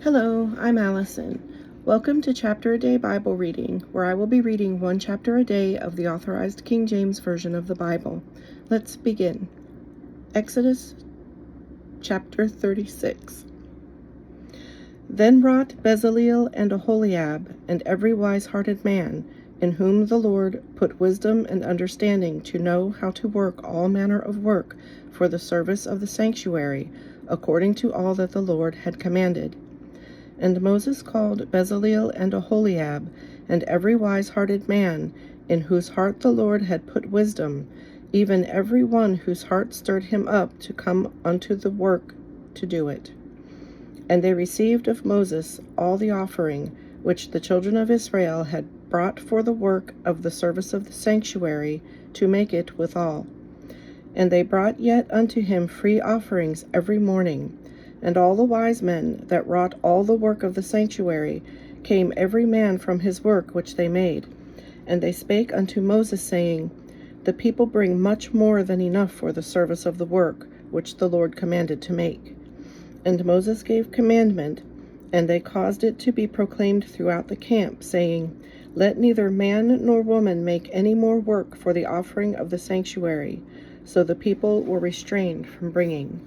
Hello, I'm Allison. Welcome to Chapter a Day Bible Reading, where I will be reading one chapter a day of the Authorized King James Version of the Bible. Let's begin. Exodus chapter 36. Then wrought Bezaleel and Aholiab, and every wise-hearted man, in whom the Lord put wisdom and understanding to know how to work all manner of work for the service of the sanctuary, according to all that the Lord had commanded. And Moses called Bezaleel and Aholiab, and every wise-hearted man, in whose heart the Lord had put wisdom, even every one whose heart stirred him up to come unto the work to do it. And they received of Moses all the offering which the children of Israel had brought for the work of the service of the sanctuary, to make it withal. And they brought yet unto him free offerings every morning. And all the wise men that wrought all the work of the sanctuary came every man from his work which they made. And they spake unto Moses, saying, The people bring much more than enough for the service of the work which the Lord commanded to make. And Moses gave commandment, and they caused it to be proclaimed throughout the camp, saying, Let neither man nor woman make any more work for the offering of the sanctuary. So the people were restrained from bringing.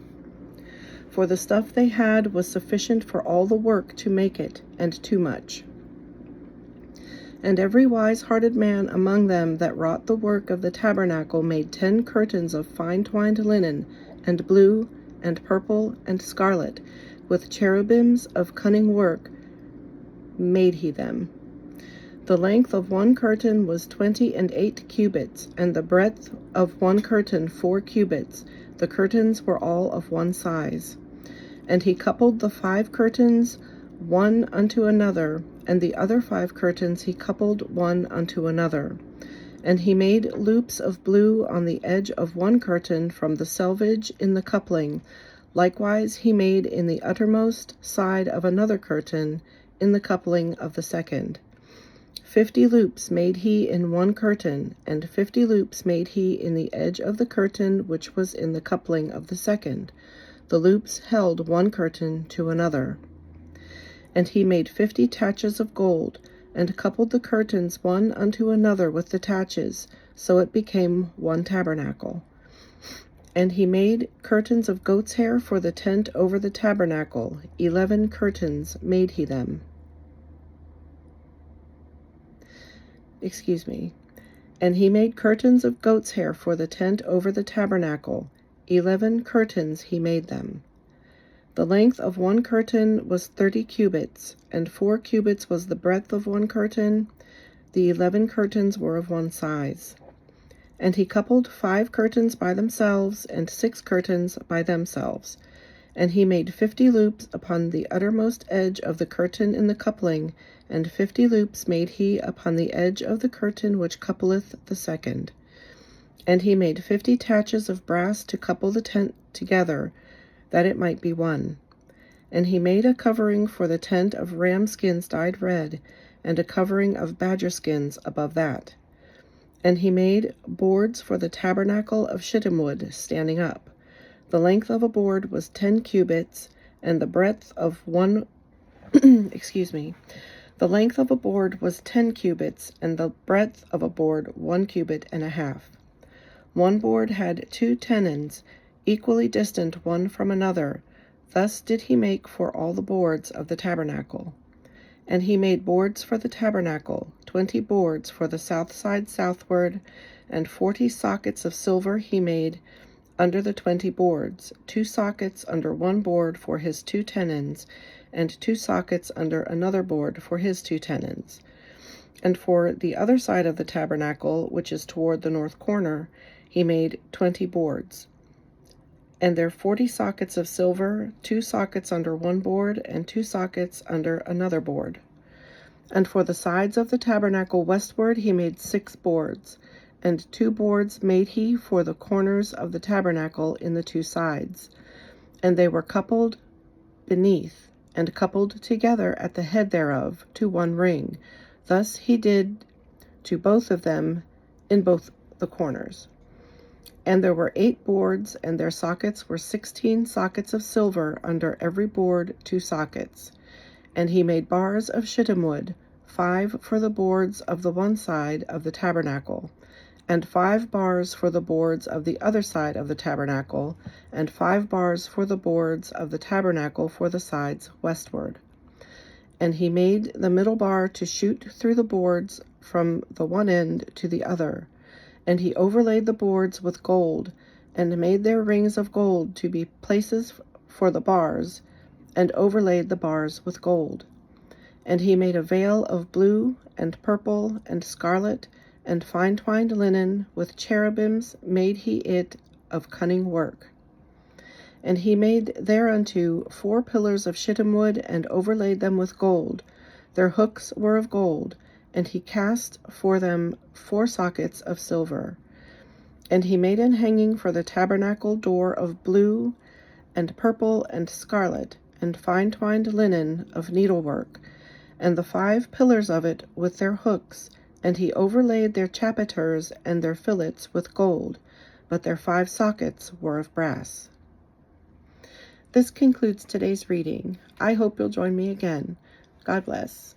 For the stuff they had was sufficient for all the work to make it, and too much. And every wise-hearted man among them that wrought the work of the tabernacle made 10 curtains of fine twined linen, and blue, and purple, and scarlet, with cherubims of cunning work made he them. The length of one curtain was 28 cubits, and the breadth of one curtain 4 cubits. The curtains were all of one size. And he coupled the 5 curtains one unto another, and the other 5 curtains he coupled one unto another. And he made loops of blue on the edge of one curtain from the selvage in the coupling. Likewise he made in the uttermost side of another curtain in the coupling of the second. 50 loops made he in one curtain, and 50 loops made he in the edge of the curtain which was in the coupling of the second. The loops held one curtain to another. And he made 50 taches of gold, and coupled the curtains one unto another with the taches, so it became one tabernacle. And he made curtains of goat's hair for the tent over the tabernacle. 11 curtains made he them. And he made curtains of goat's hair for the tent over the tabernacle. 11 curtains he made them. The length of one curtain was 30 cubits, and 4 cubits was the breadth of one curtain. The 11 curtains were of one size. And he coupled 5 curtains by themselves, and 6 curtains by themselves. And he made 50 loops upon the uttermost edge of the curtain in the coupling, and 50 loops made he upon the edge of the curtain which coupleth the second. And he made 50 taches of brass to couple the tent together, that it might be one. And he made a covering for the tent of ram skins dyed red, and a covering of badger skins above that. And he made boards for the tabernacle of shittim wood standing up. The length of a board was 10 cubits, and the breadth of one the length of a board was 10 cubits, and the breadth of a board 1 cubit and a half. One board had 2 tenons, equally distant one from another. Thus did he make for all the boards of the tabernacle. And he made boards for the tabernacle, 20 boards for the south side southward, and 40 sockets of silver he made under the 20 boards, 2 sockets under one board for his 2 tenons, and 2 sockets under another board for his 2 tenons. And for the other side of the tabernacle, which is toward the north corner, he made 20 boards. And there 40 sockets of silver, 2 sockets under one board, and 2 sockets under another board. And for the sides of the tabernacle westward he made 6 boards, and 2 boards made he for the corners of the tabernacle in the 2 sides. And they were coupled beneath, and coupled together at the head thereof to one ring. Thus he did to both of them in both the corners. And there were 8 boards, and their sockets were 16 sockets of silver, under every board 2 sockets. And he made bars of shittim wood, 5 for the boards of the one side of the tabernacle, and 5 bars for the boards of the other side of the tabernacle, and 5 bars for the boards of the tabernacle for the sides westward. And he made the middle bar to shoot through the boards from the one end to the other. And he overlaid the boards with gold, and made their rings of gold to be places for the bars, and overlaid the bars with gold. And he made a veil of blue, and purple, and scarlet, and fine-twined linen, with cherubims made he it of cunning work. And he made thereunto 4 pillars of shittim wood, and overlaid them with gold. Their hooks were of gold, and he cast for them 4 sockets of silver. And he made an hanging for the tabernacle door of blue, and purple, and scarlet, and fine-twined linen of needlework, and the 5 pillars of it with their hooks, and he overlaid their chapiters and their fillets with gold, but their 5 sockets were of brass. This concludes today's reading. I hope you'll join me again. God bless.